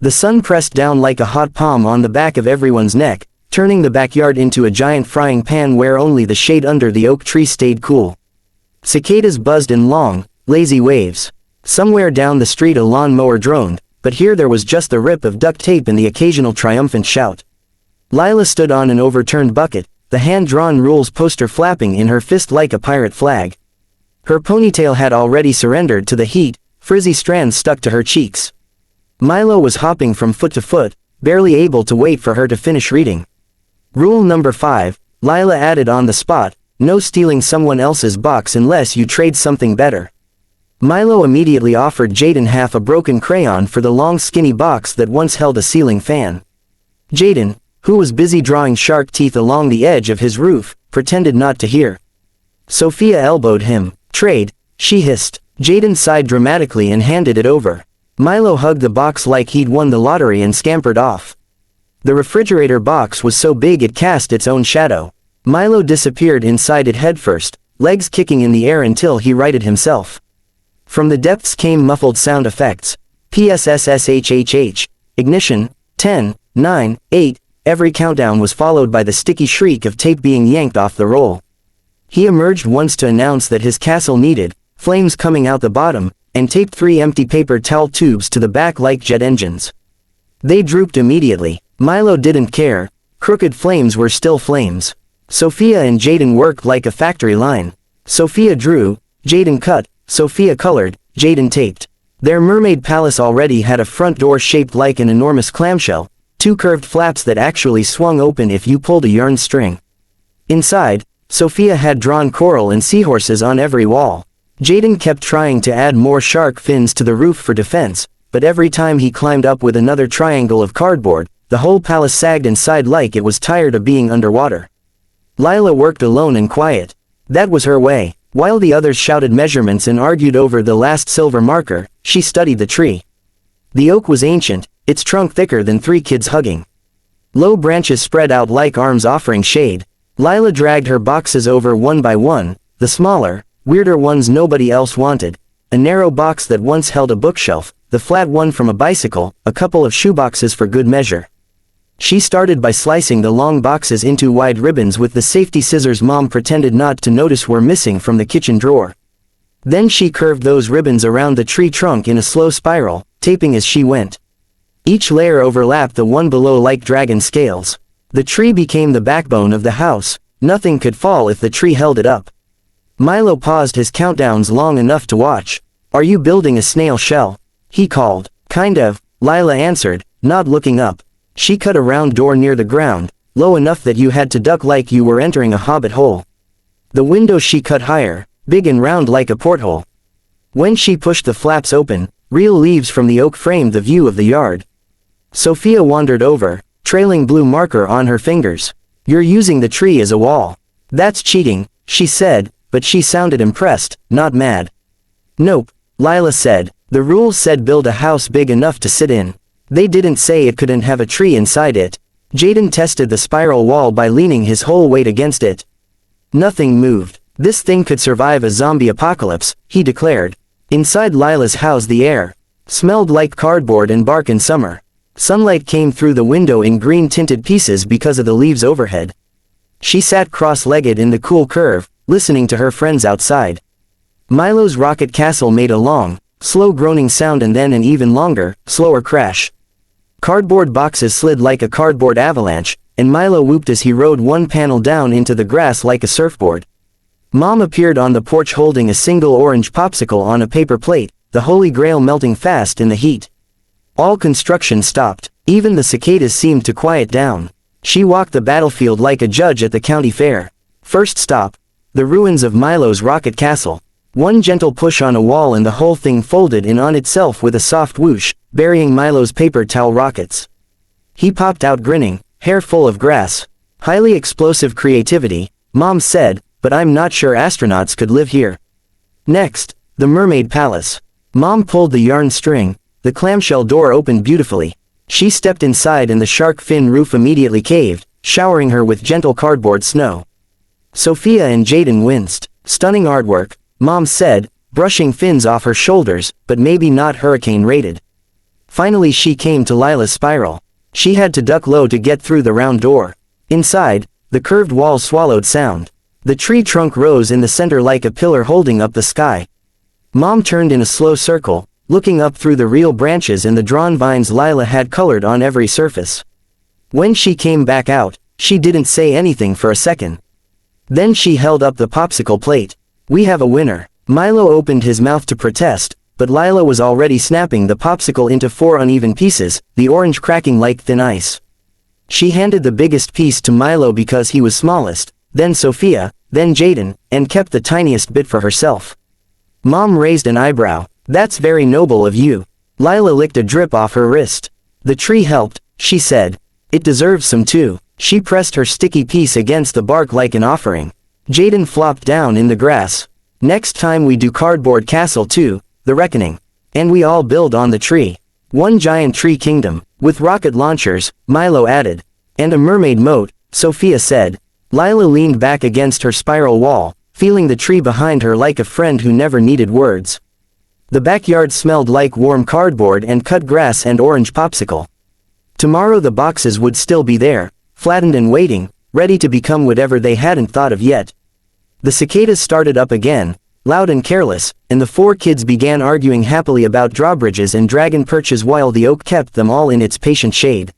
The sun pressed down like a hot palm on the back of everyone's neck, turning the backyard into a giant frying pan where only the shade under the oak tree stayed cool. Cicadas buzzed in long, lazy waves. Somewhere down the street a lawn-mower droned, but here there was just the rip of duct tape and the occasional triumphant shout. Lila stood on an overturned bucket, the hand-drawn rules poster flapping in her fist like a pirate flag. Her ponytail had already surrendered to the heat, frizzy strands stuck to her cheeks. Milo was hopping from foot to foot, barely able to wait for her to finish reading. Rule number 5, Lila added on the spot, no stealing someone else's box unless you trade something better. Milo immediately offered Jaden half a broken crayon for the long skinny box that once held a ceiling fan. Jaden, who was busy drawing shark teeth along the edge of his roof, pretended not to hear. Sophia elbowed him. Trade, she hissed. Jaden sighed dramatically and handed it over. Milo hugged the box like he'd won the lottery and scampered off. The refrigerator box was so big it cast its own shadow. Milo disappeared inside it headfirst, legs kicking in the air until he righted himself. From the depths came muffled sound effects. PSSSHHH. Ignition. 10, 9, 8. Every countdown was followed by the sticky shriek of tape being yanked off the roll. He emerged once to announce that his castle needed flames coming out the bottom, and taped 3 empty paper towel tubes to the back like jet engines. They drooped immediately. Milo didn't care. Crooked flames were still flames. Sophia and Jaden worked like a factory line. Sophia drew, Jaden cut, Sophia colored, Jaden taped. Their mermaid palace already had a front door shaped like an enormous clamshell, 2 curved flaps that actually swung open if you pulled a yarn string. Inside, Sophia had drawn coral and seahorses on every wall. Jaden kept trying to add more shark fins to the roof for defense, but every time he climbed up with another triangle of cardboard, the whole palace sagged and sighed like it was tired of being underwater. Lila worked alone and quiet. That was her way. While the others shouted measurements and argued over the last silver marker, she studied the tree. The oak was ancient, its trunk thicker than 3 kids hugging. Low branches spread out like arms offering shade. Lila dragged her boxes over one by one, the smaller, weirder ones nobody else wanted, a narrow box that once held a bookshelf, the flat one from a bicycle, a couple of shoeboxes for good measure. She started by slicing the long boxes into wide ribbons with the safety scissors Mom pretended not to notice were missing from the kitchen drawer. Then she curved those ribbons around the tree trunk in a slow spiral, taping as she went. Each layer overlapped the one below like dragon scales. The tree became the backbone of the house. Nothing could fall if the tree held it up. Milo paused his countdowns long enough to watch. "Are you building a snail shell?" he called. "Kind of," Lila answered, not looking up. She cut a round door near the ground, low enough that you had to duck like you were entering a hobbit hole. The window she cut higher, big and round like a porthole. When she pushed the flaps open, real leaves from the oak framed the view of the yard. Sophia wandered over, trailing blue marker on her fingers. "You're using the tree as a wall." "That's cheating," she said, but she sounded impressed, not mad. "Nope," Lila said. "The rules said build a house big enough to sit in. They didn't say it couldn't have a tree inside it." Jaden tested the spiral wall by leaning his whole weight against it. Nothing moved. "This thing could survive a zombie apocalypse," he declared. Inside Lila's house the air smelled like cardboard and bark in summer. Sunlight came through the window in green-tinted pieces because of the leaves overhead. She sat cross-legged in the cool curve, listening to her friends outside. Milo's rocket castle made a long, slow groaning sound and then an even longer, slower crash. Cardboard boxes slid like a cardboard avalanche, and Milo whooped as he rode one panel down into the grass like a surfboard. Mom appeared on the porch holding a single orange popsicle on a paper plate, the holy grail melting fast in the heat. All construction stopped. Even the cicadas seemed to quiet down. She walked the battlefield like a judge at the county fair. First stop, the ruins of Milo's rocket castle. One gentle push on a wall and the whole thing folded in on itself with a soft whoosh, burying Milo's paper towel rockets. He popped out grinning, hair full of grass. "Highly explosive creativity," Mom said, "but I'm not sure astronauts could live here." Next, the mermaid palace. Mom pulled the yarn string. The clamshell door opened beautifully. She stepped inside and the shark fin roof immediately caved, showering her with gentle cardboard snow. Sophia and Jaden winced. "Stunning artwork," Mom said, brushing fins off her shoulders, "but maybe not hurricane rated." Finally she came to Lila's spiral. She had to duck low to get through the round door. Inside, the curved wall swallowed sound. The tree trunk rose in the center like a pillar holding up the sky. Mom turned in a slow circle, looking up through the real branches and the drawn vines Lila had colored on every surface. When she came back out, she didn't say anything for a second. Then she held up the popsicle plate. "We have a winner." Milo opened his mouth to protest, but Lila was already snapping the popsicle into 4 uneven pieces, the orange cracking like thin ice. She handed the biggest piece to Milo because he was smallest, then Sophia, then Jaden, and kept the tiniest bit for herself. Mom raised an eyebrow. "That's very noble of you." Lila licked a drip off her wrist. "The tree helped," she said. "It deserves some too." She pressed her sticky piece against the bark like an offering. Jaden flopped down in the grass. "Next time we do Cardboard Castle too, the reckoning. And we all build on the tree. One giant tree kingdom, with rocket launchers," Milo added. "And a mermaid moat," Sophia said. Lila leaned back against her spiral wall, feeling the tree behind her like a friend who never needed words. The backyard smelled like warm cardboard and cut grass and orange popsicle. Tomorrow the boxes would still be there, flattened and waiting, ready to become whatever they hadn't thought of yet. The cicadas started up again, loud and careless, and the 4 kids began arguing happily about drawbridges and dragon perches while the oak kept them all in its patient shade.